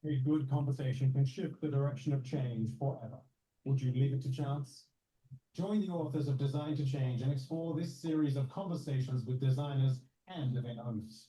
A good conversation can shift the direction of change forever. Would you leave it to chance? Join the authors of Design to Change and explore this series of conversations with designers and event owners.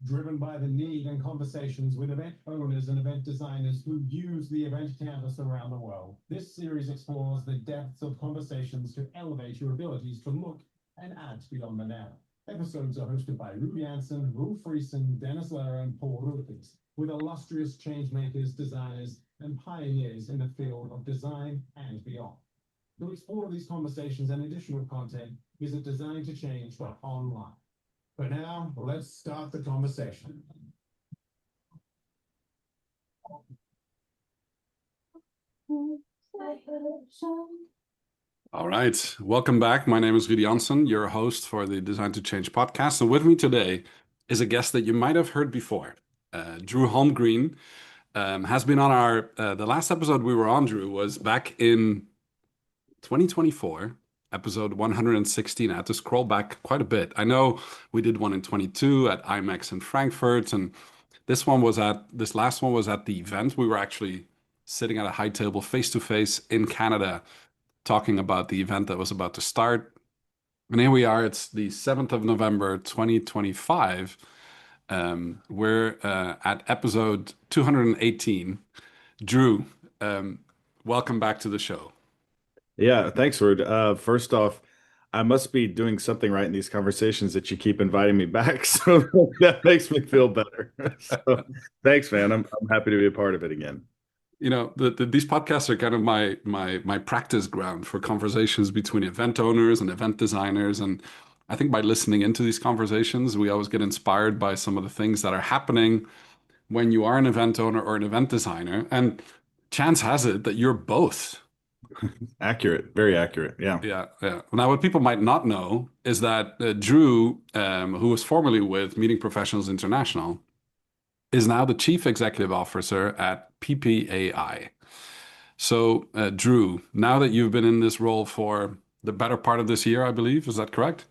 Driven by the need and conversations with event owners and event designers who use the event canvas around the world, this series explores the depths of conversations to elevate your abilities to look and act beyond the now. Episodes are hosted by Ruud Janssen, Roel Friesen, Dennis Lehrer, and Paul Roelofs, with illustrious changemakers, designers, and pioneers in the field of design and beyond. To explore these conversations and additional content, visit designtochange.online. For now, let's start the conversation. All right, welcome back. My name is Ruud Janssen, your host for the Design to Change podcast. And with me today is a guest that you might have heard before. Drew Holmgreen has been on our, the last episode we were on, Drew, was back in 2024, episode 116. I had to scroll back quite a bit. I know we did one in 22 at IMEX in Frankfurt, and this last one was at the event. We were actually sitting at a high table face-to-face in Canada, talking about the event that was about to start. And here we are, it's the 7th of November, 2025. We're at episode 218. Drew, welcome back to the show. Yeah, thanks, Ruud. First off, I must be doing something right in these conversations that you keep inviting me back. So that makes me feel better. So thanks, man. I'm happy to be a part of it again. You know, these podcasts are kind of my practice ground for conversations between event owners and event designers. And I think by listening into these conversations, we always get inspired by some of the things that are happening when you are an event owner or an event designer. And chance has it that you're both. Accurate, very accurate. Yeah. Yeah. Now, what people might not know is that Drew, who was formerly with Meeting Professionals International, is now the Chief Executive Officer at PPAI. So, Drew, now that you've been in this role for the better part of this year, I believe, is that correct?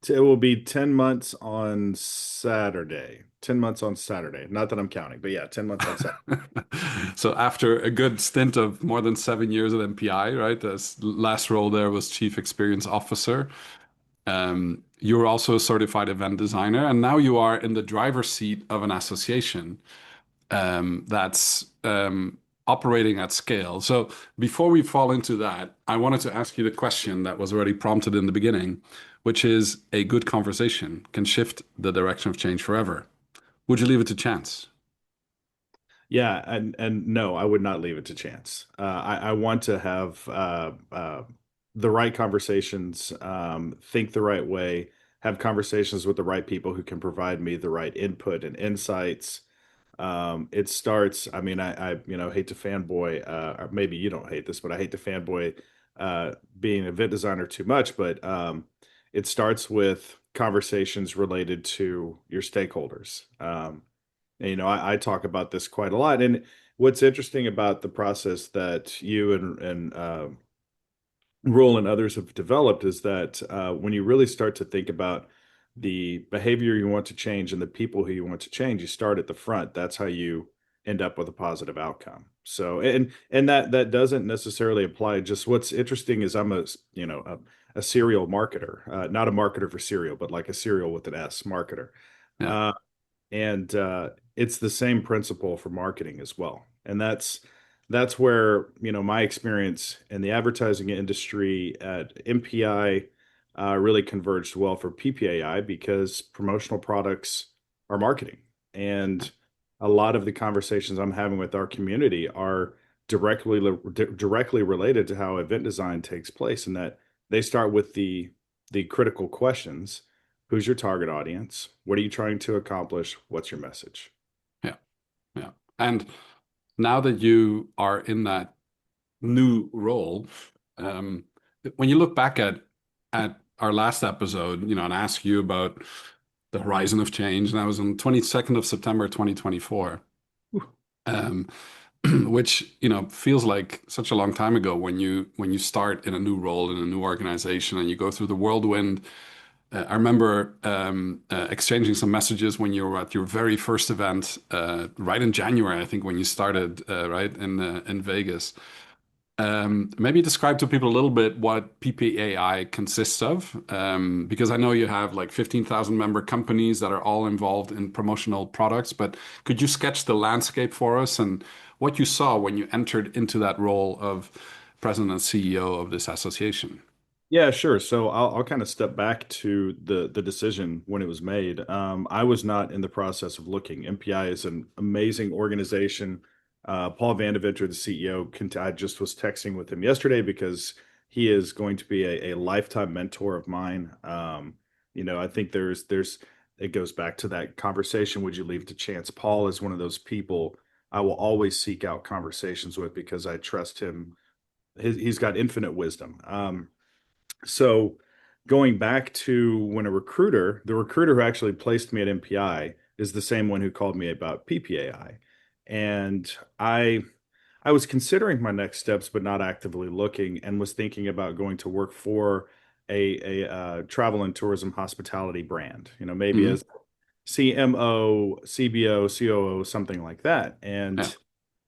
It will be 10 months on Saturday. 10 months on Saturday. Not that I'm counting, but yeah, 10 months on Saturday. So after a good stint of more than 7 years at MPI, right? The last role there was Chief Experience Officer. You're also a certified event designer, and now you are in the driver's seat of an association that's operating at scale. So before we fall into that, I wanted to ask you the question that was already prompted in the beginning, which is a good conversation can shift the direction of change forever. Would you leave it to chance? Yeah, and no, I would not leave it to chance. I want to have the right conversations, think the right way, have conversations with the right people who can provide me the right input and insights. It starts, I mean, I hate to fanboy, or maybe you don't hate this, but I hate to fanboy being an event designer too much, but it starts with conversations related to your stakeholders. And, I talk about this quite a lot. And what's interesting about the process that you and Roel and others have developed is that when you really start to think about the behavior you want to change and the people who you want to change, you start at the front. That's how you end up with a positive outcome. So, and that doesn't necessarily apply. Just what's interesting is I'm a serial marketer, not a marketer for cereal, but like a cereal with an S, marketer. Yeah. And it's the same principle for marketing as well. And that's where, my experience in the advertising industry at MPI really converged well for PPAI because promotional products are marketing. And a lot of the conversations I'm having with our community are directly related to how event design takes place, and that they start with the critical questions. Who's your target audience? What are you trying to accomplish? What's your message? Yeah. And now that you are in that new role, when you look back at our last episode, and ask you about the horizon of change, and that was on 22nd of September 2024, which feels like such a long time ago when you start in a new role in a new organization and you go through the whirlwind I remember exchanging some messages when you were at your very first event, right in January, I think, when you started, right in Vegas. Maybe describe to people a little bit what PPAI consists of, because I know you have like 15,000 member companies that are all involved in promotional products, but could you sketch the landscape for us and what you saw when you entered into that role of president and CEO of this association? Yeah, sure. So I'll kind of step back to the decision when it was made. I was not in the process of looking. MPI is an amazing organization. Paul Vandeventer, the CEO, I just was texting with him yesterday because he is going to be a lifetime mentor of mine. I think it goes back to that conversation. Would you leave it to chance? Paul is one of those people I will always seek out conversations with because I trust him. He's got infinite wisdom. So going back to when the recruiter who actually placed me at MPI is the same one who called me about PPAI. And I was considering my next steps, but not actively looking, and was thinking about going to work for a travel and tourism hospitality brand, maybe Hmm. as CMO, CBO, COO, something like that. Yeah. And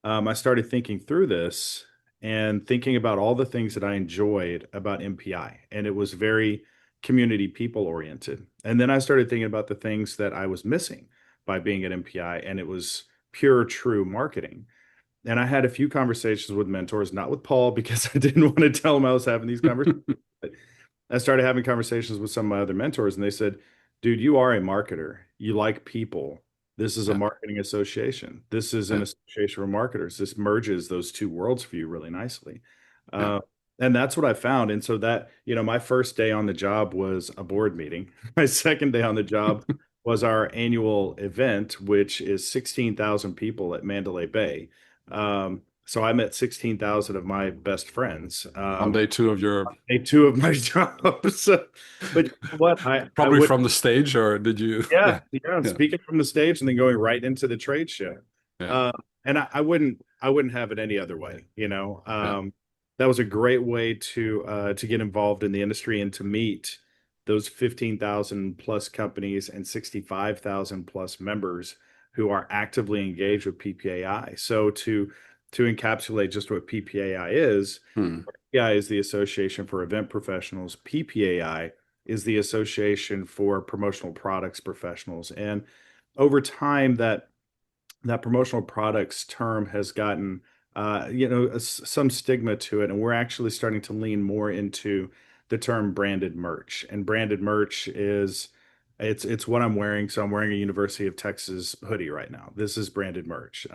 I started thinking through this and thinking about all the things that I enjoyed about MPI. And it was very community people oriented. And then I started thinking about the things that I was missing by being at MPI, and it was pure, true marketing. And I had a few conversations with mentors, not with Paul, because I didn't want to tell him I was having these conversations. But I started having conversations with some of my other mentors, and they said, dude, you are a marketer. You like people. This is a Yeah. marketing association. This is an Yeah. association for marketers. This merges those two worlds for you really nicely. Yeah. Uh, and that's what I found. And so that, my first day on the job was a board meeting. My second day on the job was our annual event, which is 16,000 people at Mandalay Bay. So I met 16,000 of my best friends. On day two of your, Day two of my job. But you know what? I probably would, from the stage, or did you? yeah, Yeah. yeah, Yeah. speaking from the stage and then going right into the trade show. Yeah. Uh, and I wouldn't have it any other way, Yeah. That was a great way to get involved in the industry and to meet those 15,000 plus companies and 65,000 plus members who are actively engaged with PPAI. So to encapsulate just what PPAI is, Hmm. PPAI is the Association for Event Professionals. PPAI is the Association for Promotional Products Professionals. And over time, that promotional products term has gotten some stigma to it, and we're actually starting to lean more into the term branded merch. And branded merch is it's what I'm wearing. So I'm wearing a University of Texas hoodie right now. This is branded merch.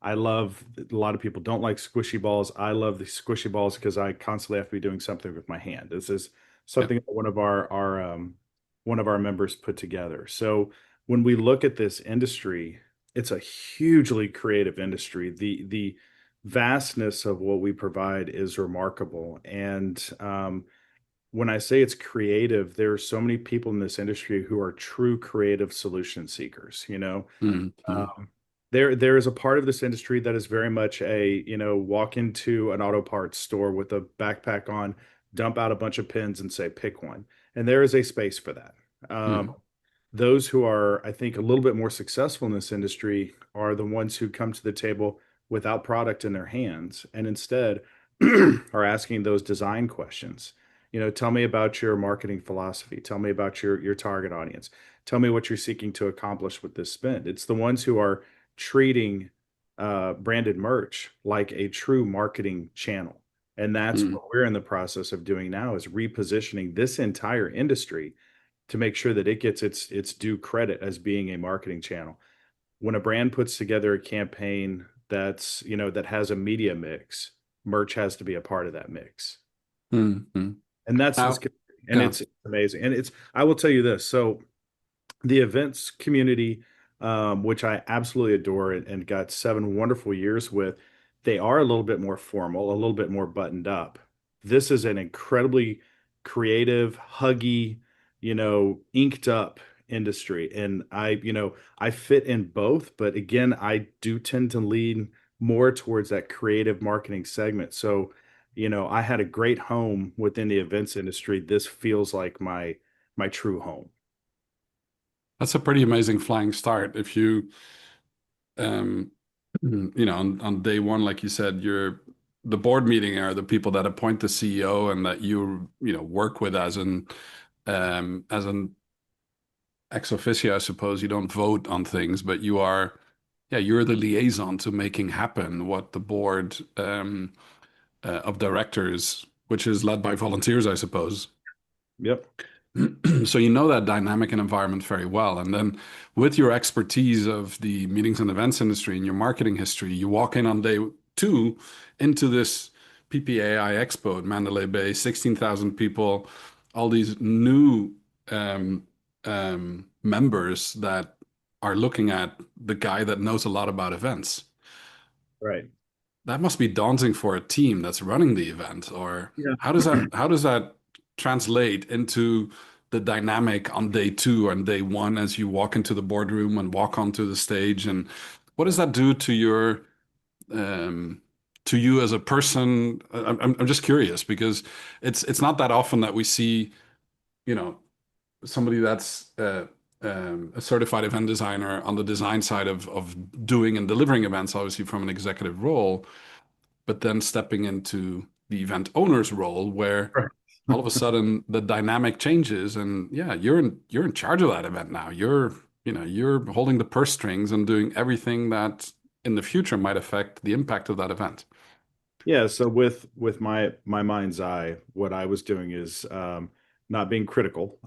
I love, a lot of people don't like squishy balls. I love the squishy balls because I constantly have to be doing something with my hand. This is Yeah. something that one of our members put together. So when we look at this industry, it's a hugely creative industry. The vastness of what we provide is remarkable. And when I say it's creative, there are so many people in this industry who are true creative solution seekers. Hmm. Hmm. Um, there is a part of this industry that is very much walk into an auto parts store with a backpack on, dump out a bunch of pins and say, pick one. And there is a space for that. Hmm. Those who are, I think, a little bit more successful in this industry are the ones who come to the table without product in their hands and instead are asking those design questions. Tell me about your marketing philosophy. Tell me about your target audience. Tell me what you're seeking to accomplish with this spend. It's the ones who are treating branded merch like a true marketing channel. And that's Hmm. what we're in the process of doing now is repositioning this entire industry to make sure that it gets its due credit as being a marketing channel. When a brand puts together a campaign that has a media mix, merch has to be a part of that mix. Hmm. Hmm. And that's Now, and yeah. it's amazing. And I will tell you this. So the events community, which I absolutely adore and got 7 wonderful years with, they are a little bit more formal, a little bit more buttoned up. This is an incredibly creative, huggy, inked up industry. And I fit in both, but again, I do tend to lean more towards that creative marketing segment. So, I had a great home within the events industry. This feels like my true home. That's a pretty amazing flying start. If you, um, on day one, like you said, you're the board meeting are the people that appoint the CEO and that work with as an ex officio, I suppose. You don't vote on things, but you're the liaison to making happen what the board of directors, which is led by volunteers, I suppose. Yep. So you know that dynamic and environment very well. And then with your expertise of the meetings and events industry and your marketing history, you walk in on day two into this PPAI Expo at Mandalay Bay, 16,000 people, all these new members that are looking at the guy that knows a lot about events. Right. That must be daunting for a team that's running the event. Or Yeah. how does that translate into the dynamic on day two and day one as you walk into the boardroom and walk onto the stage? And what does that do to you as a person? I'm just curious because it's not that often that we see, you know, somebody that's a certified event designer on the design side of doing and delivering events, obviously from an executive role, but then stepping into the event owner's role where Right. all of a sudden the dynamic changes and yeah, you're in charge of that event now. You're holding the purse strings and doing everything that in the future might affect the impact of that event. Yeah, so with my mind's eye, what I was doing is not being critical,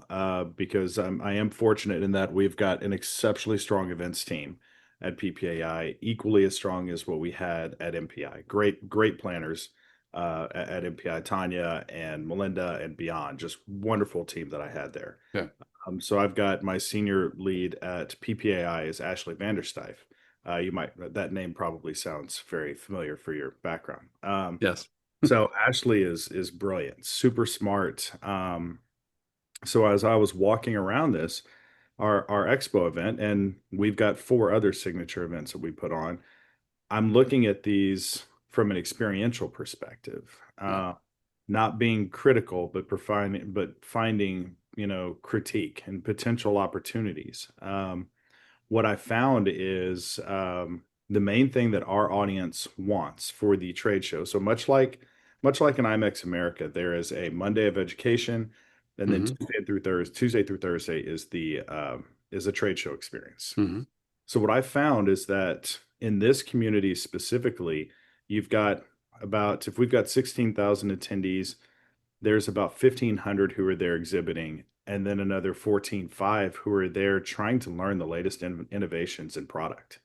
because I am fortunate in that we've got an exceptionally strong events team at PPAI, equally as strong as what we had at MPI. Great planners at MPI, Tanya and Melinda and beyond. Just wonderful team that I had there. Yeah. So I've got my senior lead at PPAI is Ashley Vanderstuyf. That name probably sounds very familiar for your background. Yes. So Ashley is brilliant, super smart. So as I was walking around our expo event, and we've got 4 other signature events that we put on, I'm looking at these from an experiential perspective, Yeah. not being critical, but finding, critique and potential opportunities. What I found is the main thing that our audience wants for the trade show. So much like an IMEX America, there is a Monday of education, and then Hmm. Tuesday through Thursday is a trade show experience. Hmm. So what I found is that in this community specifically, you've got if we've got 16,000 attendees, there's about 1,500 who are there exhibiting, and then another 14,500 who are there trying to learn the latest innovations in product.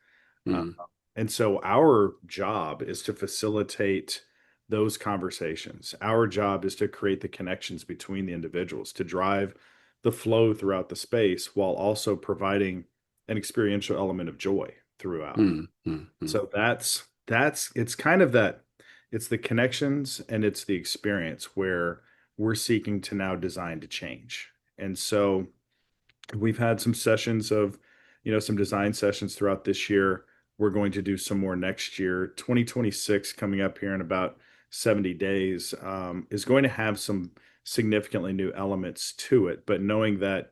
Uh, Hmm. and so our job is to facilitate those conversations. Our job is to create the connections between the individuals, to drive the flow throughout the space while also providing an experiential element of joy throughout. Hmm. Hmm. So it's kind of that, it's the connections and it's the experience where we're seeking to now design to change. And so we've had some sessions of, some design sessions throughout this year. We're going to do some more next year. 2026 coming up here in about 70 days is going to have some significantly new elements to it. But knowing that,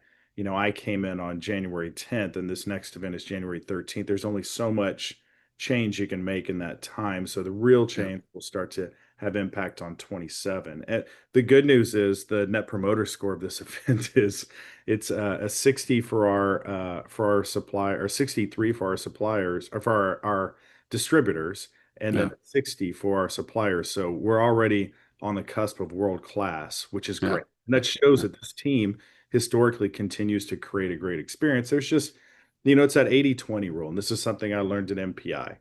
I came in on January 10th and this next event is January 13th, there's only so much change you can make in that time. So the real Yeah. change will start to have impact on 27. And the good news is the net promoter score of this event is it's a 60 for our supply, or 63 for our suppliers, or for our distributors, and Yeah. then 60 for our suppliers. So we're already on the cusp of world class, which is Yeah. great. And that shows Yeah. that this team historically continues to create a great experience. There's just, it's that 80/20 rule. And this is something I learned at MPI.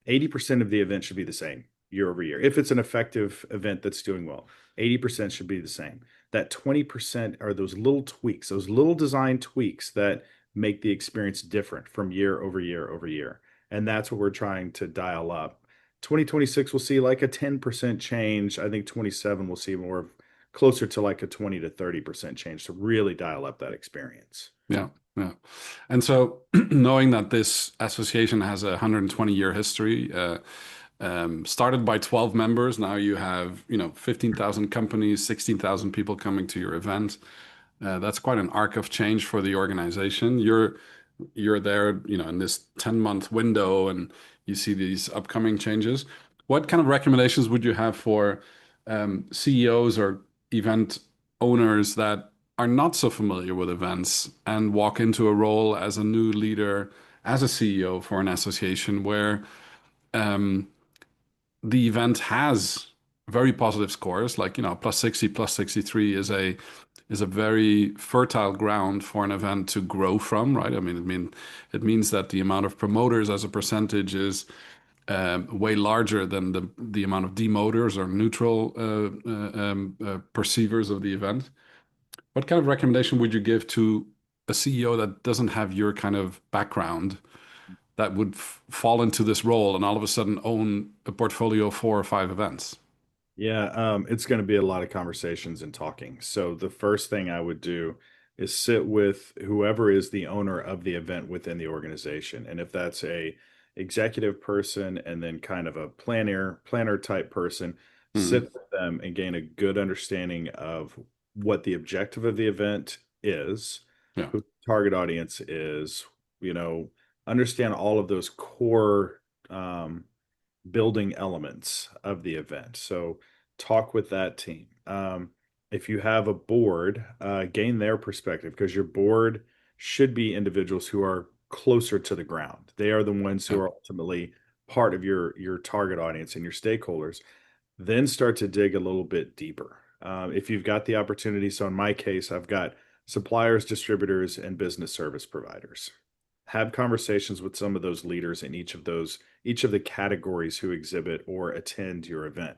80% of the event should be the same year over year. If it's an effective event that's doing well, 80% should be the same. That 20% are those little tweaks, those little design tweaks that make the experience different from year over year over year. And that's what we're trying to dial up. 2026 we'll see like a 10% change. I think 27 we'll see more closer to like a 20 to 30% change to really dial up that experience. Yeah. Yeah. And so knowing that this association has a 120-year history, started by 12 members, now you have, 15,000 companies, 16,000 people coming to your event. That's quite an arc of change for the organization. You're there, in this 10-month window, and you see these upcoming changes. What kind of recommendations would you have for CEOs or event owners that are not so familiar with events and walk into a role as a new leader, as a CEO for an association where um, the event has very positive scores, like plus 60, plus 63 is a very fertile ground for an event to grow from, right? It means that the amount of promoters as a percentage is way larger than the amount of demoters or neutral perceivers of the event. What kind of recommendation would you give to a CEO that doesn't have your kind of background, that would fall into this role and all of a sudden own a portfolio of 4 or 5 events? Yeah, it's going to be a lot of conversations and talking. So the first thing I would do is sit with whoever is the owner of the event within the organization. And if that's a executive person and then kind of a planner type person, sit Mhm. with them and gain a good understanding of what the objective of the event is, Yeah. who the target audience is, you know, understand all of those core building elements of the event. So talk with that team. If you have a board, gain their perspective, because your board should be individuals who are closer to the ground. They are the ones who Yeah. are ultimately part of your target audience and your stakeholders. Then start to dig a little bit deeper. If you've got the opportunity, so in my case, I've got suppliers, distributors, and business service providers. Have conversations with some of those leaders in each of the categories who exhibit or attend your event.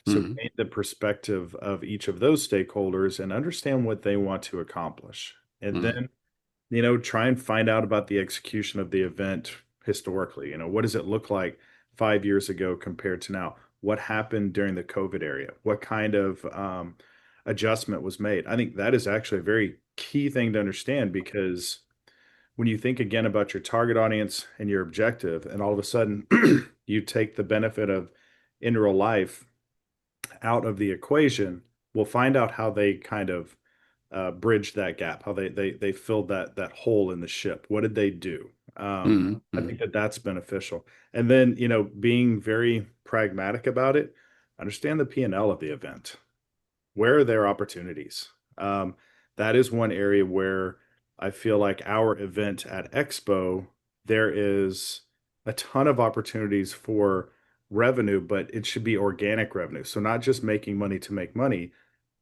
So Mhm. gain the perspective of each of those stakeholders and understand what they want to accomplish. And Mhm. then, try and find out about the execution of the event historically. What does it look like 5 years ago compared to now? What happened during the COVID area? What kind of adjustment was made? I think that is actually a very key thing to understand, because when you think again about your target audience and your objective, and all of a sudden you take the benefit of in real life out of the equation, we'll find out how they kind of bridged that gap, how they filled that hole in the ship. What did they do? Mhm. I Mhm. think that's beneficial. And then, being very pragmatic about it, understand the P&L of the event. Where are their opportunities? That is one area where I feel like our event at Expo, there is a ton of opportunities for revenue, but it should be organic revenue. So not just making money to make money,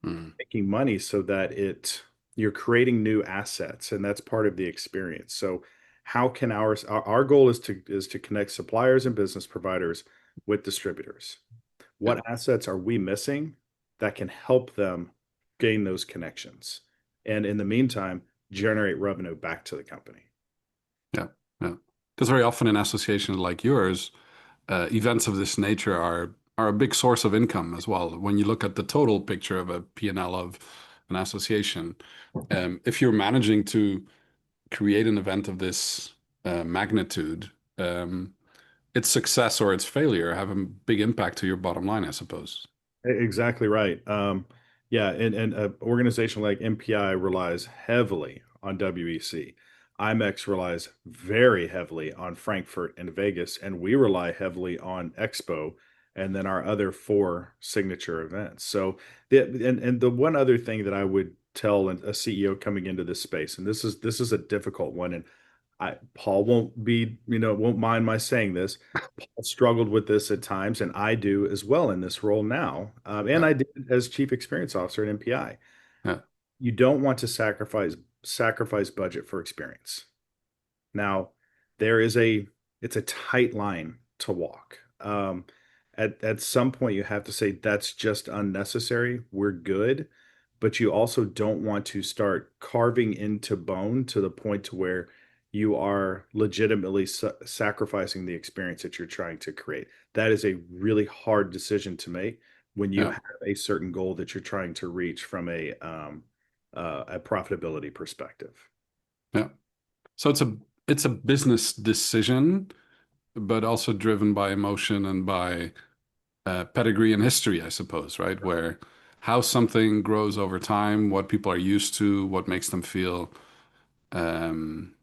Mhm. making money so that you're creating new assets, and that's part of the experience. So how can our goal is to connect suppliers and business providers with distributors. Yeah. What assets are we missing that can help them gain those connections? And in the meantime, generate revenue back to the company. Yeah. Yeah. Because very often in associations like yours, events of this nature are a big source of income as well. When you look at the total picture of a P&L of an association, if you're managing to create an event of this magnitude, its success or its failure have a big impact to your bottom line, I suppose. Exactly right. Yeah, and an organization like MPI relies heavily on WEC. IMEX relies very heavily on Frankfurt and Vegas, and we rely heavily on Expo and then our other four signature events. So, and the one other thing that I would tell a CEO coming into this space, and this is a difficult one, and Paul won't mind my saying this. Paul struggled with this at times, and I do as well in this role now. And Yeah. I did as chief experience officer at MPI. Yeah. You don't want to sacrifice budget for experience. Now, there is it's a tight line to walk. At some point, you have to say that's just unnecessary. We're good, but you also don't want to start carving into bone to the point to where you are legitimately sacrificing the experience that you're trying to create. That is a really hard decision to make when you Yeah. have a certain goal that you're trying to reach from a profitability perspective. Yeah. So it's a business decision, but also driven by emotion and by pedigree and history, I suppose, right? Where how something grows over time, what people are used to, um,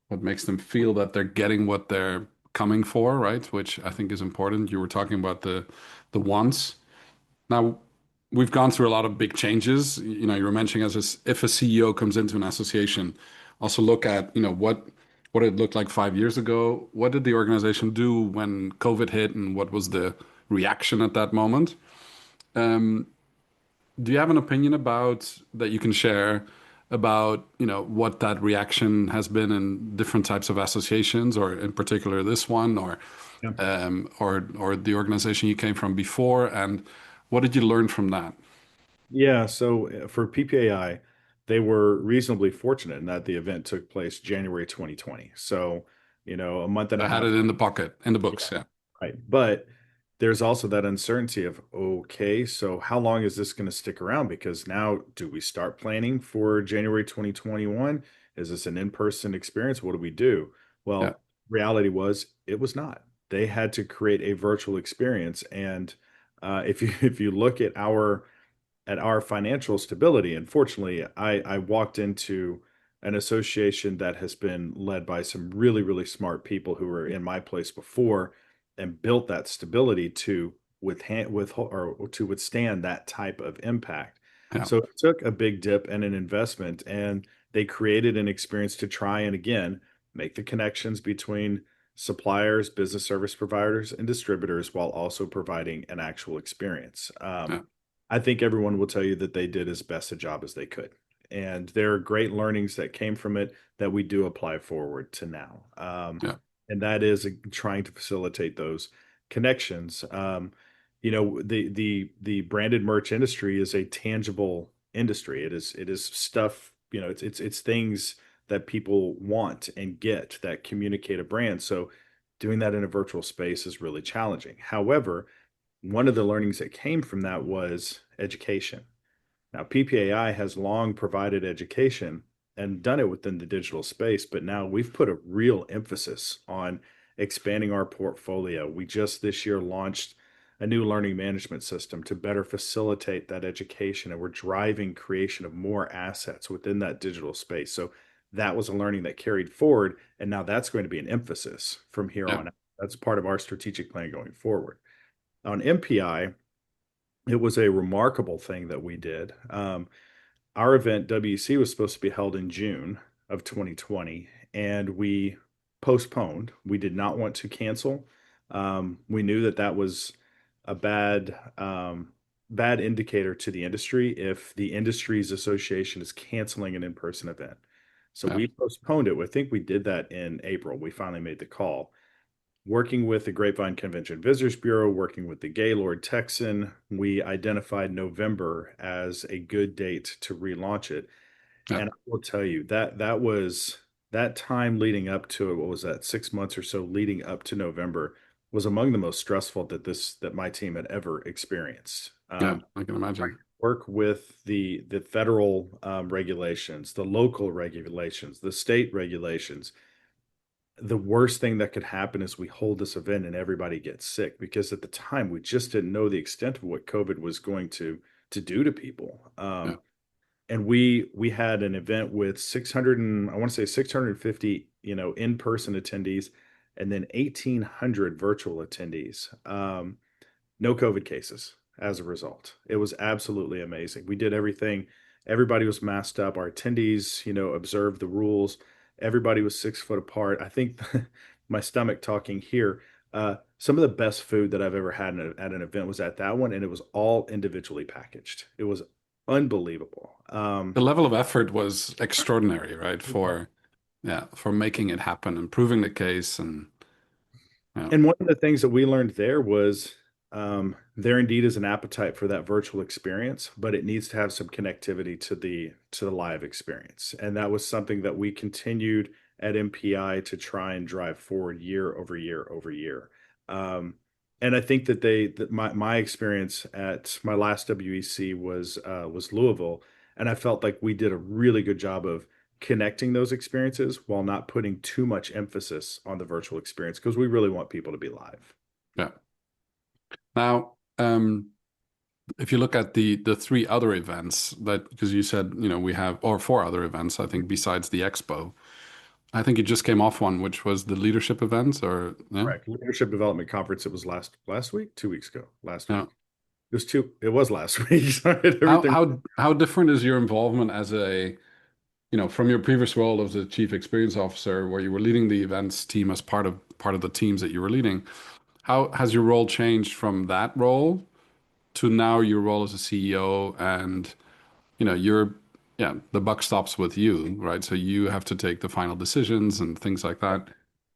what makes them feel that they're getting what they're coming for, right? Which I think is important. You were talking about the wants. Now, we've gone through a lot of big changes. You know, you were mentioning if a CEO comes into an association, also look at, what it looked like 5 years ago. What did the organization do when COVID hit, and what was the reaction at that moment? Um, do you have an opinion about that you can share about, what that reaction has been in different types of associations, or in particular this one, Yeah. or the organization you came from before, and what did you learn from that? Yeah, so for PPAI, they were reasonably fortunate in that the event took place January 2020. So, a month and a I had half. it in the pocket, in the Yeah, books. Yeah, right. But there's also that uncertainty of, okay, so how long is this going to stick around? Because now, do we start planning for January 2021? Is this an in-person experience? What do we do? yeah, Well, reality was it was not. They had to create a virtual experience. And if you if you look at our financial stability. Unfortunately, I walked into an association that has been led by some really, really smart people who were in my place before and built that stability to to withstand that type of impact. yeah, So it took a big dip and an investment, and they created an experience to try and again make the connections between suppliers, business service providers, and distributors while also providing an actual experience. yeah, I think everyone will tell you that they did as best a job as they could. And there are great learnings that came from it that we do apply forward to now. yeah, And that is trying to facilitate those connections. The branded merch industry is a tangible industry. It is stuff, it's things that people want and get that communicate a brand. So doing that in a virtual space is really challenging. However, one of the learnings that came from that was education. Now, PPAI has long provided education and done it within the digital space, but now we've put a real emphasis on expanding our portfolio. We just this year launched a new learning management system to better facilitate that education, and we're driving creation of more assets within that digital space. So that was a learning that carried forward, and now that's going to be an emphasis from here yeah, on out. That's part of our strategic plan going forward. On MPI, it was a remarkable thing that we did. Our event, WEC, was supposed to be held in June of 2020, and we postponed. We did not want to cancel. We knew that that was a bad indicator to the industry if the industry's association is canceling an in-person event. So yeah, we postponed it. I think we did that in April. We finally made the call, working with the Grapevine Convention Visitors Bureau, working with the Gaylord Texan, we identified November as a good date to relaunch it. yeah, And I will tell you that was that time leading up to it. What was that? 6 months or so leading up to November was among the most stressful that my team had ever experienced. yeah. I can imagine. Work with the federal regulations, the local regulations, the state regulations. The worst thing that could happen is we hold this event and everybody gets sick, because at the time we just didn't know the extent of what COVID was going to do to people. Yeah, And we had an event with 600 and I want to say 650 in-person attendees, and then 1,800 virtual attendees. No COVID cases as a result. It was absolutely amazing. We did everything. Everybody was masked up. Our attendees, observed the rules. Everybody was 6 foot apart. I think my stomach talking here. Some of the best food that I've ever had at an event was at that one, and it was all individually packaged. It was unbelievable. the level of effort was extraordinary, right? For making it happen and proving the case, and yeah, And one of the things that we learned there was there indeed is an appetite for that virtual experience, but it needs to have some connectivity to the live experience. And that was something that we continued at MPI to try and drive forward year over year over year. Um, and I think that my experience at my last WEC was Louisville, and I felt like we did a really good job of connecting those experiences while not putting too much emphasis on the virtual experience, because we really want people to be live. yeah. Now, if you look at the three other events that, because you said, we have, or four other events, I think, besides the expo. I think you just came off one, which was the leadership events, or yeah, Correct. Leadership Development Conference. It was last week, 2 weeks ago, last yeah. week. It was last week. Sorry, How everything. how how different is your involvement as from your previous role as a chief experience officer, where you were leading the events team as part of the teams that you were leading? How has your role changed from that role to now your role as a CEO, and you're, yeah, the buck stops with you, right? So you have to take the final decisions and things like that.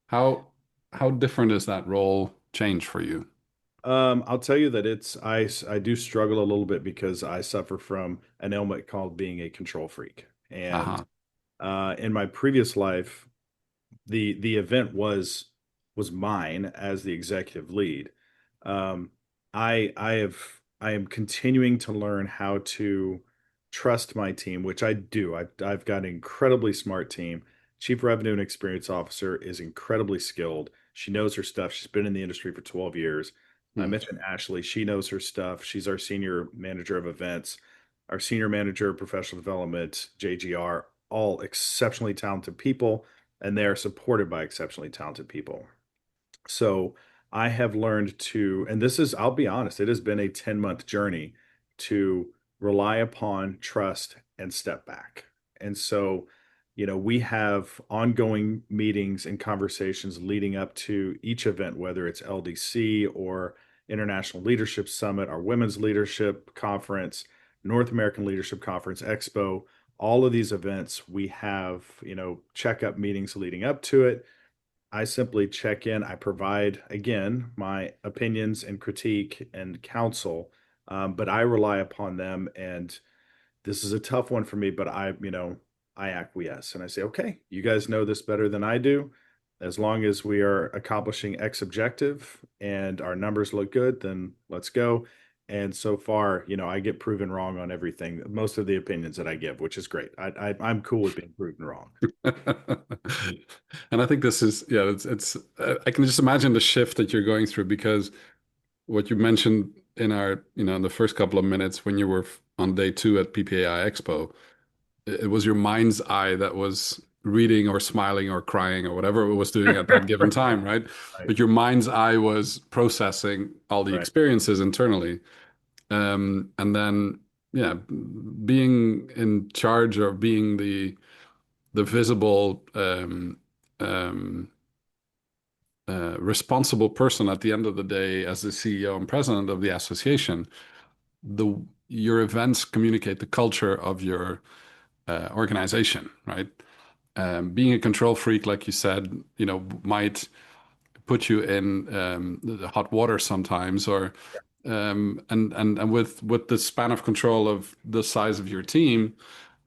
How how different is that role change for you? I'll tell you that I do struggle a little bit because I suffer from an ailment called being a control freak. And Uh-huh. in my previous life, the event was mine as the executive lead. Um, I am continuing to learn how to trust my team, which I do. I've got an incredibly smart team. Chief Revenue and Experience Officer is incredibly skilled. She knows her stuff. She's been in the industry for 12 years. I Hmm. mentioned Ashley. She knows her stuff. She's our senior manager of events, our senior manager of professional development, JGR, all exceptionally talented people, and they are supported by exceptionally talented people. So I have learned to, and this is, I'll be honest, it has been a 10-month journey to rely upon trust and step back. And so, we have ongoing meetings and conversations leading up to each event, whether it's LDC or International Leadership Summit, our Women's Leadership Conference, North American Leadership Conference, Expo. All of these events, we have, checkup meetings leading up to it. I simply check in. I provide, again, my opinions and critique and counsel, but I rely upon them. And this is a tough one for me, but I acquiesce and I say, okay, you guys know this better than I do. As long as we are accomplishing X objective and our numbers look good, then let's go. And so far, I get proven wrong on everything, most of the opinions that I give, which is great. I'm cool with being proven wrong. And I think this is, yeah, it's I can just imagine the shift that you're going through, because what you mentioned in our, in the first couple of minutes when you were on day two at PPAI Expo, it was your mind's eye that was reading or smiling or crying or whatever it was doing at that given time, right? Right, But your mind's eye was processing all the right. experiences internally. And then, yeah, being in charge, or being the visible, um, responsible person at the end of the day as the CEO and president of the association, the your events communicate the culture of your organization, right? Being a control freak, like you said, might put you in the hot water sometimes, or and with the span of control of the size of your team,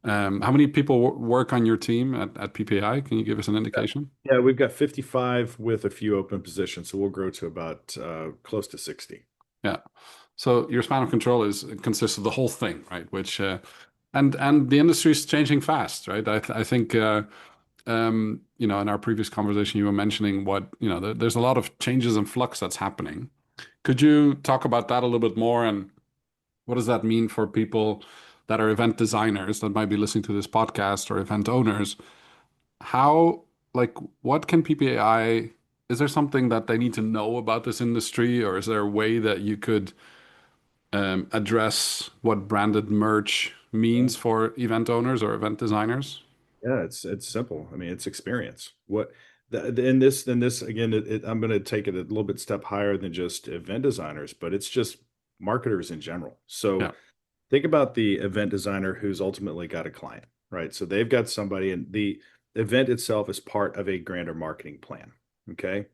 how many people work on your team at PPI? Can you give us an indication? Yeah, we've got 55 with a few open positions, so we'll grow to about close to 60. Yeah. So your span of control consists of the whole thing, right? Which and the industry is changing fast, right? I think in our previous conversation you were mentioning what there's a lot of changes and flux that's happening. Could you talk about that a little bit more, and what does that mean for people that are event designers that might be listening to this podcast, or event owners? How, like, what can PPAI, is there something that they need to know about this industry, or is there a way that you could address what branded merch means for event owners or event designers? Yeah, it's simple. I mean, it's experience. What in this again, I'm going to take it a little bit step higher than just event designers, but it's just marketers in general. So Yeah. think about the event designer who's ultimately got a client, right? So they've got somebody, and the event itself is part of a grander marketing plan. Okay.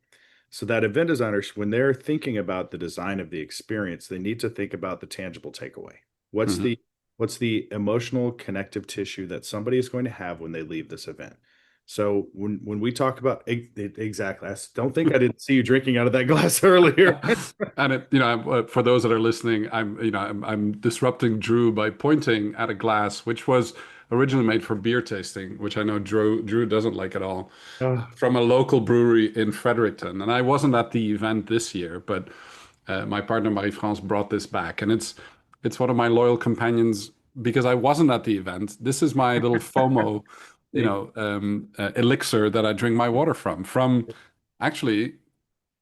So that event designers, when they're thinking about the design of the experience, they need to think about the tangible takeaway. What's Hmm. the what's the emotional connective tissue that somebody is going to have when they leave this event? So when we talk about exactly, don't think I didn't see you drinking out of that glass earlier. And for those that are listening, I'm disrupting Drew by pointing at a glass which was originally made for beer tasting, which I know Drew doesn't like at all, Oh, from a local brewery in Fredericton. And I wasn't at the event this year, but my partner Marie-France brought this back, and It's one of my loyal companions because I wasn't at the event. This is my little FOMO, elixir that I drink my water from actually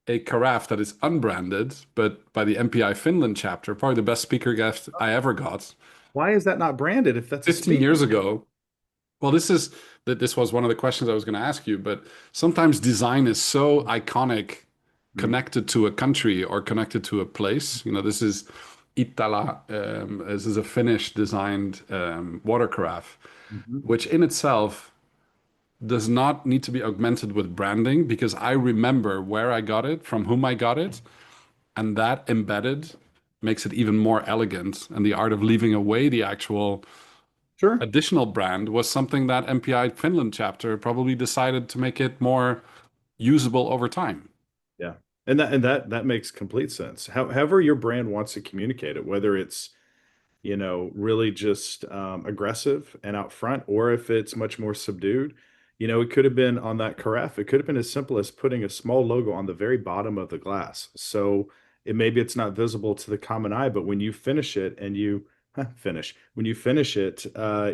a carafe that is unbranded, but by the MPI Finland chapter, probably the best speaker guest I ever got Why is that not branded if that's a 15 speaker? years ago. Well, this was one of the questions I was going to ask you, but sometimes design is so iconic, Mhm. connected to a country or connected to a place. This is Itala. This is a Finnish designed water carafe, Mhm. which in itself does not need to be augmented with branding because I remember where I got it, from whom I got it, and that embedded makes it even more elegant. And the art of leaving away the actual Sure. additional brand was something that MPI Finland chapter probably decided to make it more usable over time. Yeah. And that makes complete sense. However your brand wants to communicate it, whether it's, really just aggressive and out front, or if it's much more subdued. It could have been on that carafe. It could have been as simple as putting a small logo on the very bottom of the glass. So maybe it's not visible to the common eye, but when you finish it and when you finish it,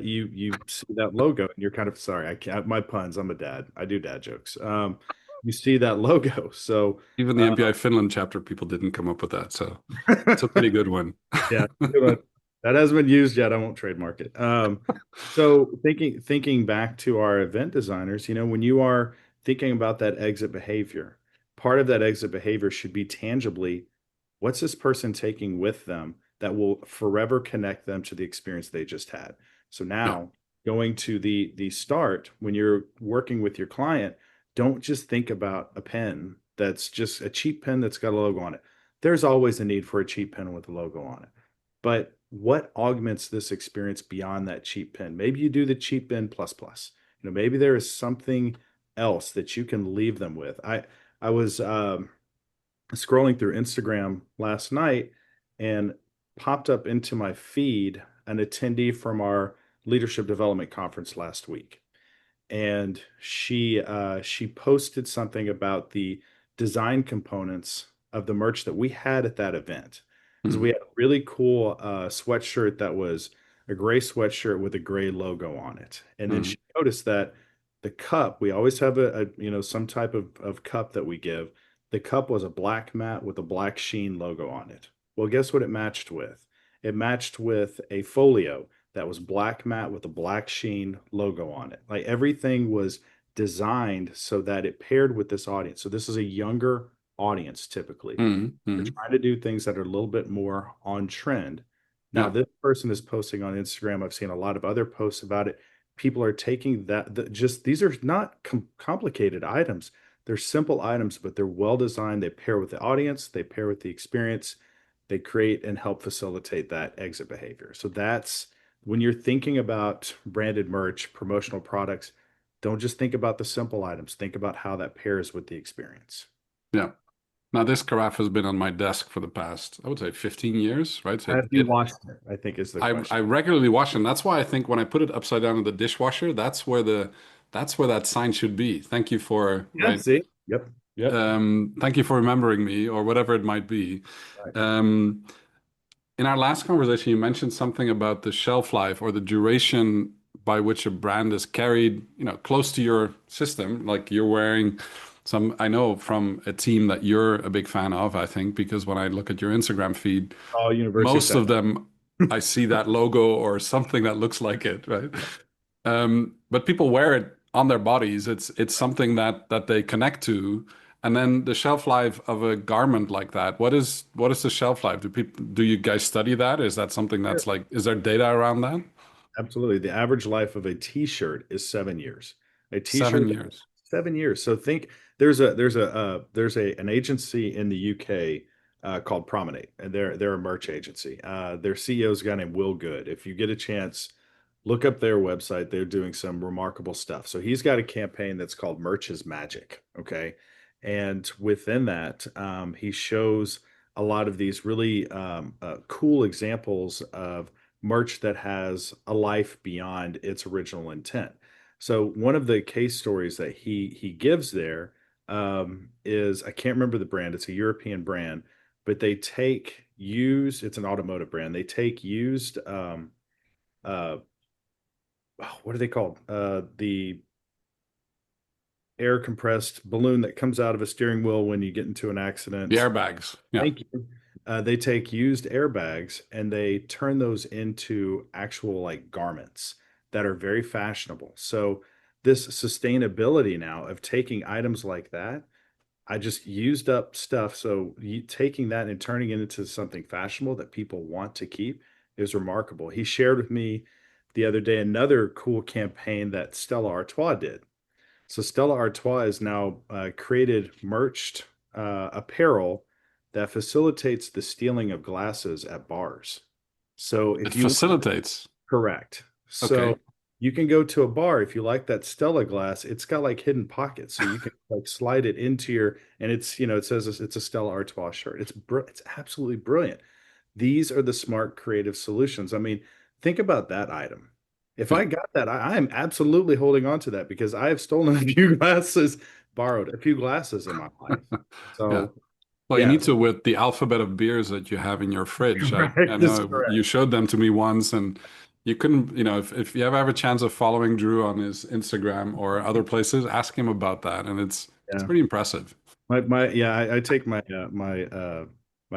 you see that logo and you're kind of sorry. I can't my puns. I'm a dad. I do dad jokes. You see that logo. So Even the MPI Finland chapter people didn't come up with that, so it's a pretty good one. yeah, good one. That hasn't been used yet. I won't trademark it. So thinking back to our event designers, when you are thinking about that exit behavior, part of that exit behavior should be tangibly, what's this person taking with them that will forever connect them to the experience they just had? So Yeah. now going to the start, when you're working with your client, don't just think about a pen that's just a cheap pen that's got a logo on it. There's always a need for a cheap pen with a logo on it. But what augments this experience beyond that cheap pen? Maybe you do the cheap pen plus plus. Maybe there is something else that you can leave them with. I was scrolling through Instagram last night and popped up into my feed an attendee from our leadership development conference last week, and she posted something about the design components of the merch that we had at that event. So we Mhm. had a really cool sweatshirt that was a gray sweatshirt with a gray logo on it. And then Mhm. she noticed that the cup, we always have some type of cup that we give. The cup was a black mat with a black sheen logo on it. Well, guess what it matched with? It matched with a folio that was black matte with a black sheen logo on it. Like everything was designed so that it paired with this audience. So this is a younger audience typically. Mhm. We're Mhm. trying to do things that are a little bit more on trend. Now, Yeah. this person is posting on Instagram. I've seen a lot of other posts about it. People are taking just these are not complicated items. They're simple items, but they're well designed. They pair with the audience, they pair with the experience, they create and help facilitate that exit behavior. So that's when you're thinking about branded merch, promotional products, don't just think about the simple items. Think about how that pairs with the experience. Yeah. Now this carafe has been on my desk for the past, I would say 15 years, right? So Have you watched it? I think is the I question. regularly wash them. That's why I think when I put it upside down in the dishwasher, that's where that sign should be. Thank you for Yeah, right. see? Yep. Yep. Thank you for remembering me or whatever it might be. Right. Um, in our last conversation, you mentioned something about the shelf life or the duration by which a brand is carried, close to your system. Like you're wearing some, I know from a team that you're a big fan of, I think, because when I look at your Instagram feed, Oh, University of most of Texas. them, I see that logo or something that looks like it, right? But people wear it on their bodies. It's something that they connect to. And then the shelf life of a garment like that, what is the shelf life? Do you guys study that? Is that something that's like, is there data around that? Absolutely. The average life of a t-shirt is 7 years. A t-shirt, 7 years. 7 years. So think there's an agency in the UK called Promenade, and they're a merch agency. Their CEO is a guy named Will Good. If you get a chance, look up their website. They're doing some remarkable stuff. So he's got a campaign that's called Merch is Magic. Okay. And within that, he shows a lot of these really cool examples of merch that has a life beyond its original intent. So one of the case stories that he gives there is I can't remember the brand. It's a European brand, but they take used, it's an automotive brand. They take used, what are they called? The air compressed balloon that comes out of a steering wheel when you get into an accident. The airbags. Yeah. Thank you. They take used airbags and they turn those into actual like garments that are very fashionable. So this sustainability now of taking items like that, I just used up stuff. So taking that and turning it into something fashionable that people want to keep is remarkable. He shared with me the other day another cool campaign that Stella Artois did. So Stella Artois has now created merched apparel that facilitates the stealing of glasses at bars. So It if you facilitates. correct, Okay. so you can go to a bar if you like that Stella glass. It's got like hidden pockets, so you can like slide it into your, and it's it says it's a Stella Artois shirt. It's absolutely brilliant. These are the smart creative solutions. I mean, think about that item. If Yeah. I got that, I am absolutely holding on to that because I have stolen a few glasses, borrowed a few glasses in my life. Yeah. So, Well, you yeah, need to with the alphabet of beers that you have in your fridge. I correct is know you correct. showed them to me once, and you couldn't, if you ever have a chance of following Drew on his Instagram or other places, ask him about that. And it's Yeah, pretty impressive. I take my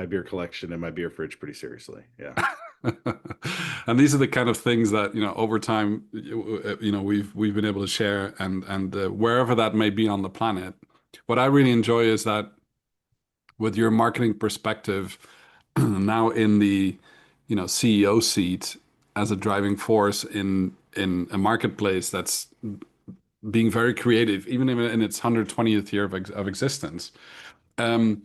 beer collection and my beer fridge pretty seriously. Yeah, And these are the kind of things that, over time, we've been able to share and wherever that may be on the planet. What I really enjoy is that with your marketing perspective, now in the CEO seat as a driving force in a marketplace that's being very creative, even in its 120th year of existence. Um,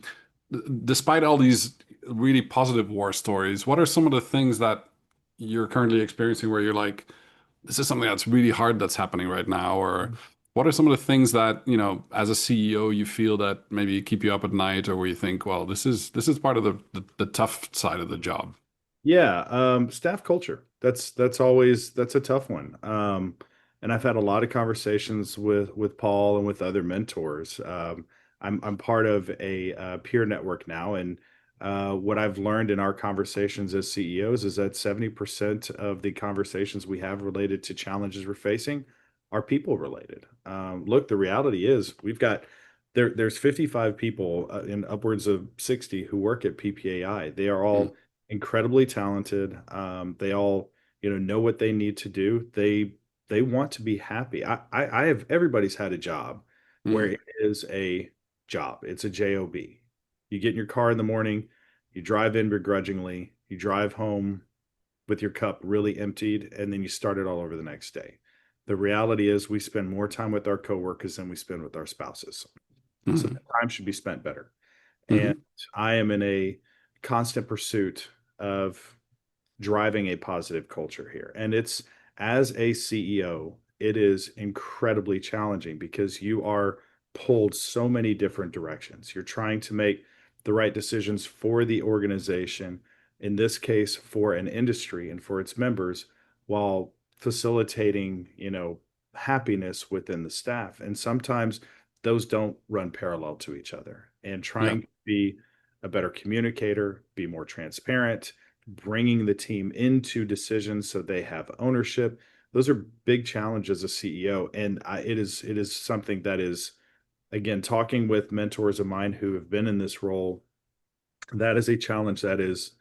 Despite all these really positive war stories, what are some of the things that you're currently experiencing where you're like, this is something that's really hard that's happening right now? Or what are some of the things that, as a CEO, you feel that maybe keep you up at night, or where you think, well, this is part of the tough side of the job? yeah. Staff culture. That's a tough one. And I've had a lot of conversations with Paul and with other mentors. I'm part of a peer network now, and what I've learned in our conversations as CEOs is that 70% of the conversations we have related to challenges we're facing are people related. Look, the reality is there's 55 people in upwards of 60 who work at PPAI. They are Mm, all incredibly talented. They all, know what they need to do. They want to be happy. I have everybody's had a job where mm, it is a job. It's a job. You get in your car in the morning, you drive in begrudgingly, you drive home with your cup really emptied, and then you start it all over the next day. The reality is we spend more time with our coworkers than we spend with our spouses. So mm, that time should be spent better. And mm, I am in a constant pursuit of driving a positive culture here. And it's as a CEO, it is incredibly challenging because you are pulled so many different directions. You're trying to make the right decisions for the organization, in this case, for an industry and for its members, while facilitating, happiness within the staff. And sometimes those don't run parallel to each other. And yeah. trying to be a better communicator, be more transparent, bringing the team into decisions so they have ownership. Those are big challenges as a CEO, and it is something that is, again, talking with mentors of mine who have been in this role. That is a challenge that is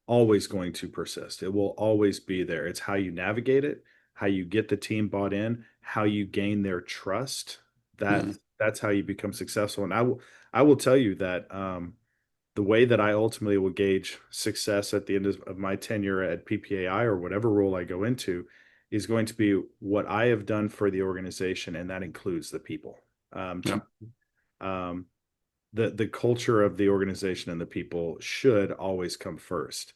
always going to persist. It will always be there. It's how you navigate it, how you get the team bought in, how you gain their trust. That Mm, that's how you become successful. And I will tell you that the way that I ultimately will gauge success at the end of my tenure at PPAI or whatever role I go into is going to be what I have done for the organization, and that includes the people. yeah. Um, the culture of the organization and the people should always come first.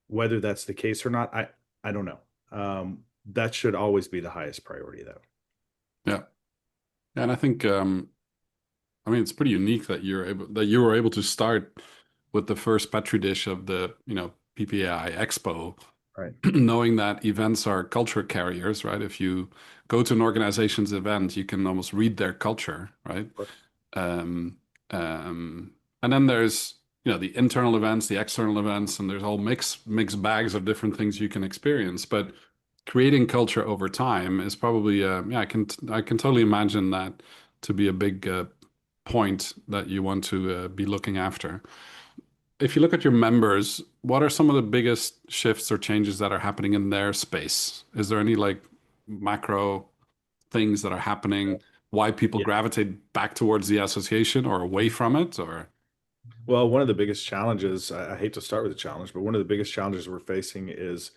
Whether that's the case or not, I don't know. That should always be the highest priority, though. Yeah. And I think, I mean, it's pretty unique that you were able to start with the first petri dish of the, PPAI Expo, Right. knowing that events are culture carriers, right? If you go to an organization's event, you can almost read their culture, right? Um, and then there's the internal events, the external events, and there's all mixed bags of different things you can experience. But creating culture over time is probably, yeah, I can totally imagine that to be a big point that you want to be looking after. If you look at your members, what are some of the biggest shifts or changes that are happening in their space? Is there any like macro things that are happening? Why people Yeah. gravitate back towards the association or away from it? Or Well, one of the biggest challenges, I hate to start with a challenge, but one of the biggest challenges we're facing is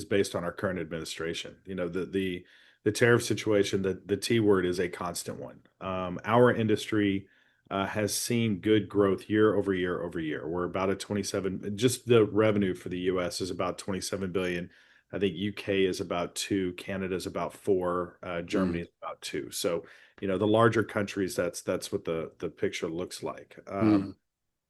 based on our current administration. The tariff situation, the T word is a constant one. Our industry has seen good growth year over year over year. We're about a 27, just the revenue for the US is about 27 billion. I think UK is about 2, Canada is about 4, Germany is about 2. So, the larger countries, that's what the picture looks like. mm,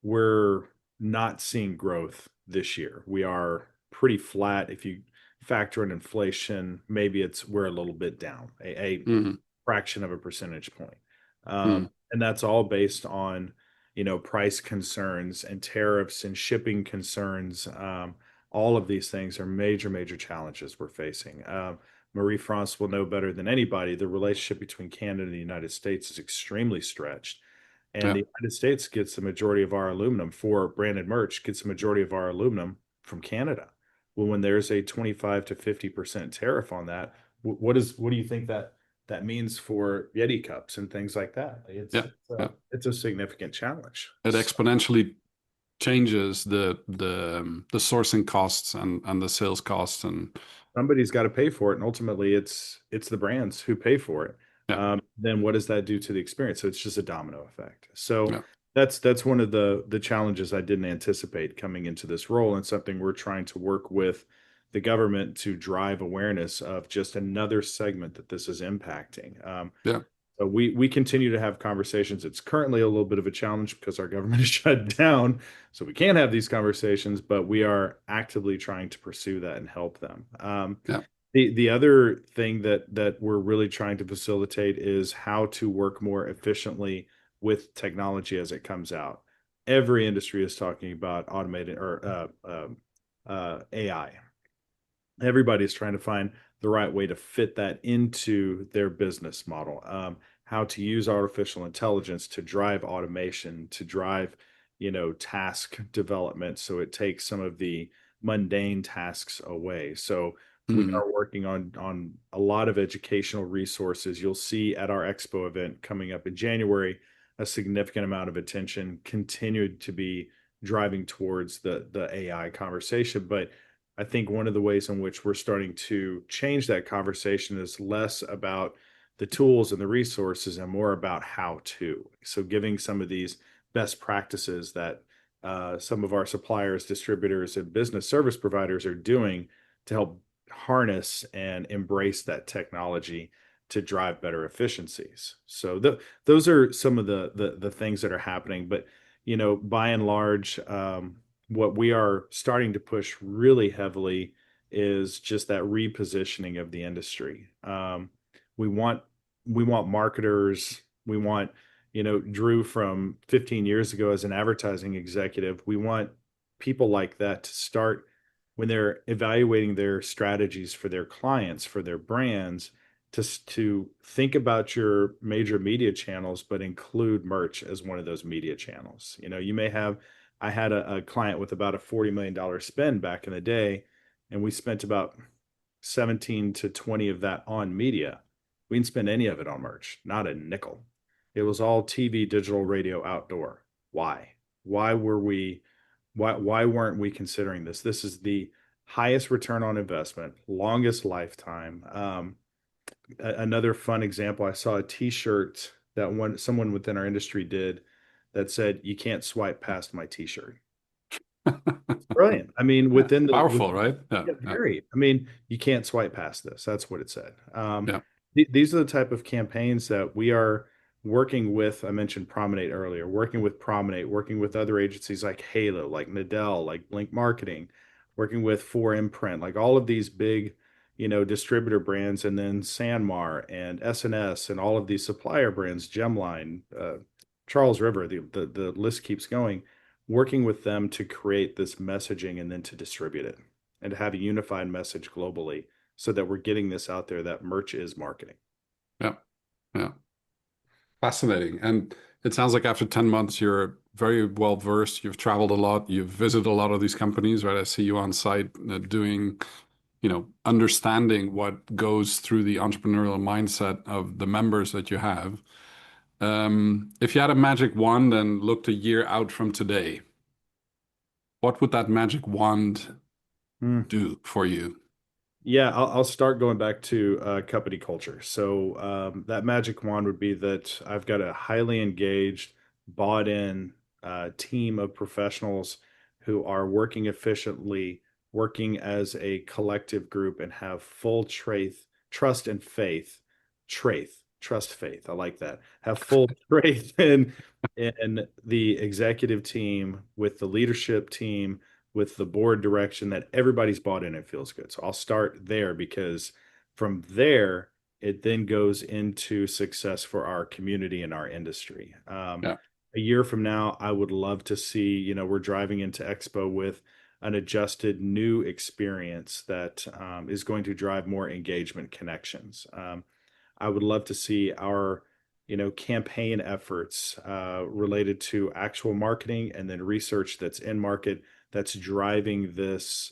We're not seeing growth this year. We are pretty flat. If you factor in inflation, maybe we're a little bit down, a mm, fraction of a percentage point. mm, And that's all based on, price concerns and tariffs and shipping concerns. All of these things are major, major challenges we're facing. Marie-France will know better than anybody. The relationship between Canada and the United States is extremely stretched. And yeah, the United States gets the majority of our aluminum for branded merch, gets the majority of our aluminum from Canada. Well, when there's a 25 to 50% tariff on that, what do you think that means for Yeti cups and things like that? It's yeah, it's yeah. a, it's a significant challenge. It exponentially changes the sourcing costs and the sales costs and Somebody's got to pay for it, and ultimately it's the brands who pay for it. yeah, Then what does that do to the experience? So it's just a domino effect. So yeah, that's one of the challenges I didn't anticipate coming into this role, and something we're trying to work with the government to drive awareness of just another segment that this is impacting. yeah, So we continue to have conversations. It's currently a little bit of a challenge because our government is shut down, so we can't have these conversations. But we are actively trying to pursue that and help them. yeah. The other thing that we're really trying to facilitate is how to work more efficiently with technology as it comes out. Every industry is talking about automated or AI. Everybody's trying to find the right way to fit that into their business model. How to use artificial intelligence to drive automation, to drive, task development, so it takes some of the mundane tasks away. So we Mm, are working on a lot of educational resources. You'll see at our expo event coming up in January, a significant amount of attention continued to be driving towards the AI conversation, but I think one of the ways in which we're starting to change that conversation is less about the tools and the resources and more about how to. So, giving some of these best practices that some of our suppliers, distributors, and business service providers are doing to help harness and embrace that technology to drive better efficiencies. So, those are some of the things that are happening. But by and large, what we are starting to push really heavily is just that repositioning of the industry. We want marketers. We want, Drew from 15 years ago as an advertising executive. We want people like that to start when they're evaluating their strategies for their clients, for their brands, to think about your major media channels, but include merch as one of those media channels. You may have I had a client with about a $40 million spend back in the day, and we spent about 17 to 20 of that on media. We didn't spend any of it on merch, not a nickel. It was all TV, digital, radio, outdoor. Why? Why were we, why weren't we considering this? This is the highest return on investment, longest lifetime. Another fun example, I saw a t-shirt that someone within our industry did that said, "You can't swipe past my t-shirt." Brilliant. I mean, yeah. within Powerful, right? Yeah, yeah, yeah, very. I mean, you can't swipe past this. That's what it said. yeah. These are the type of campaigns that we are working with. I mentioned Promenade earlier, working with Promenade, working with other agencies like Halo, like Nadell, like Blink Marketing, working with 4Imprint, like all of these big, distributor brands, and then Sanmar and SNS and all of these supplier brands, Gemline, Charles River, the list keeps going. working with them to create this messaging and then to distribute it and to have a unified message globally so that we're getting this out there that merch is marketing. Yeah. Yeah. Fascinating. And it sounds like after 10 months, you're very well versed. You've traveled a lot. You've visited a lot of these companies, right? I see you on site doing, understanding what goes through the entrepreneurial mindset of the members that you have. If you had a magic wand and looked a year out from today, what would that magic wand do for you? Yeah, I'll start going back to company culture. So that magic wand would be that I've got a highly engaged, bought in team of professionals who are working efficiently, working as a collective group, and have full trust and faith. Trust, faith. I like that. Have full faith in the executive team, with the leadership team, with the board direction, that everybody's bought in and feels good. So I'll start there, because from there, it then goes into success for our community and our industry. Yeah. A year from now, I would love to see, we're driving into Expo with an adjusted new experience that is going to drive more engagement connections. I would love to see our campaign efforts related to actual marketing and then research that's in market, that's driving this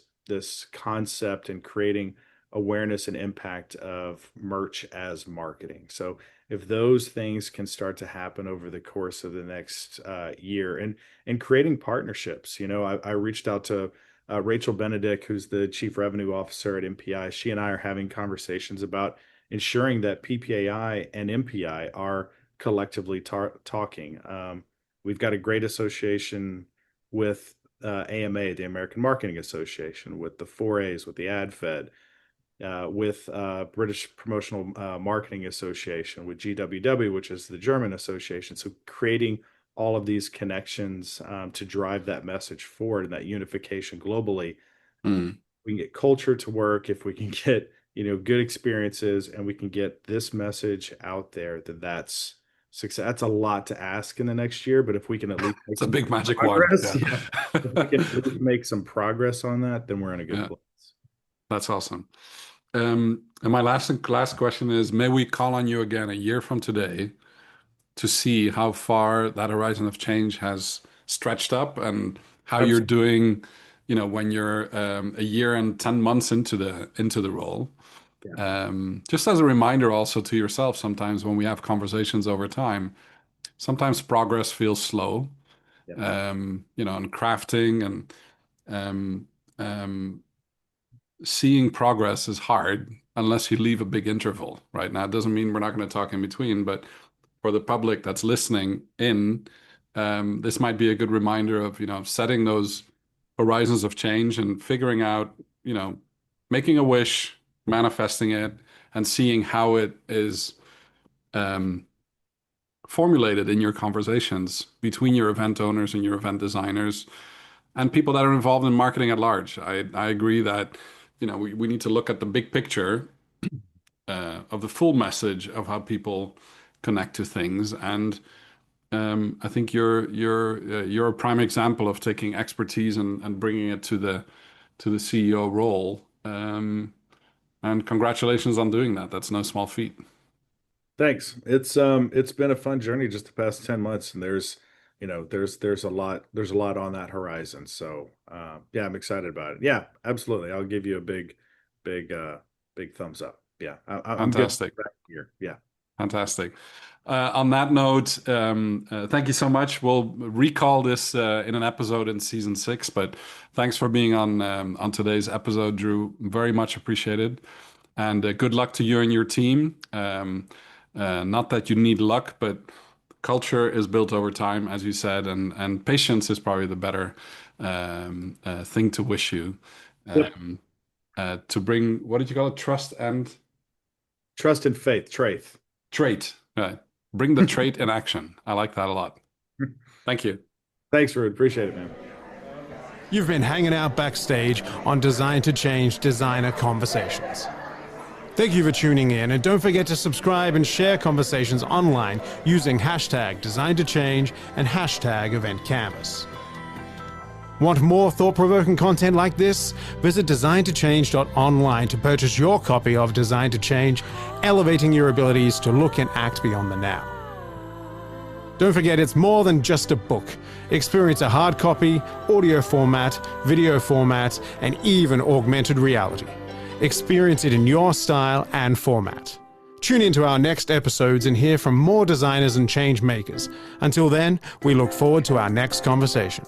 concept and creating awareness and impact of merch as marketing. So if those things can start to happen over the course of the next year, and creating partnerships, I reached out to Rachel Benedict, who's the Chief Revenue Officer at MPI. She and I are having conversations about ensuring that PPAI and MPI are collectively talking. We've got a great association with AMA, the American Marketing Association, with the 4As, with the AdFed, with British Promotional Marketing Association, with GWW, which is the German association. So creating all of these connections to drive that message forward and that unification globally. We can get culture to work, if we can get good experiences, and we can get this message out there, that's success. That's a lot to ask in the next year, but if we can at least make it's a big magic wand. Yeah. If we can at least make some progress on that, then we're in a good place. That's awesome. And my last question is, may we call on you again a year from today to see how far that horizon of change has stretched up, and how you're doing, when you're a year and 10 months into the role. Yeah. Just as a reminder also to yourself, sometimes when we have conversations over time, sometimes progress feels slow. Yeah. And crafting and seeing progress is hard unless you leave a big interval. Right now, it doesn't mean we're not going to talk in between, but for the public that's listening in, this might be a good reminder of setting those horizons of change and figuring out, making a wish, manifesting it, and seeing how it is formulated in your conversations between your event owners and your event designers and people that are involved in marketing at large. I agree that we need to look at the big picture of the full message of how people connect to things, and I think you're a prime example of taking expertise and bringing it to the CEO role. And congratulations on doing that. That's no small feat. Thanks. It's been a fun journey just the past 10 months, and there's a lot on that horizon. So yeah, I'm excited about it. Yeah, absolutely. I'll give you a big thumbs up. Yeah, I'm fantastic. Good here. Yeah, fantastic. On that note, thank you so much. We'll recall this in an episode in season 6, but thanks for being on today's episode, Drew. Very much appreciated. And good luck to you and your team. Not that you need luck, but culture is built over time, as you said, and patience is probably the better thing to wish you. To bring, what did you call it? Trust and faith. Trait. Right. Bring the trait in action. I like that a lot. Thank you. Thanks, Ruud. Appreciate it, man. You've been hanging out backstage on Design to Change Designer Conversations. Thank you for tuning in, and don't forget to subscribe and share conversations online using #DesignToChange and #EventCanvas. Want more thought-provoking content like this? Visit designtochange.online to purchase your copy of Design to Change, elevating your abilities to look and act beyond the now. Don't forget, it's more than just a book. Experience a hard copy, audio format, video format, and even augmented reality. Experience it in your style and format. Tune into our next episodes and hear from more designers and change makers. Until then, we look forward to our next conversation.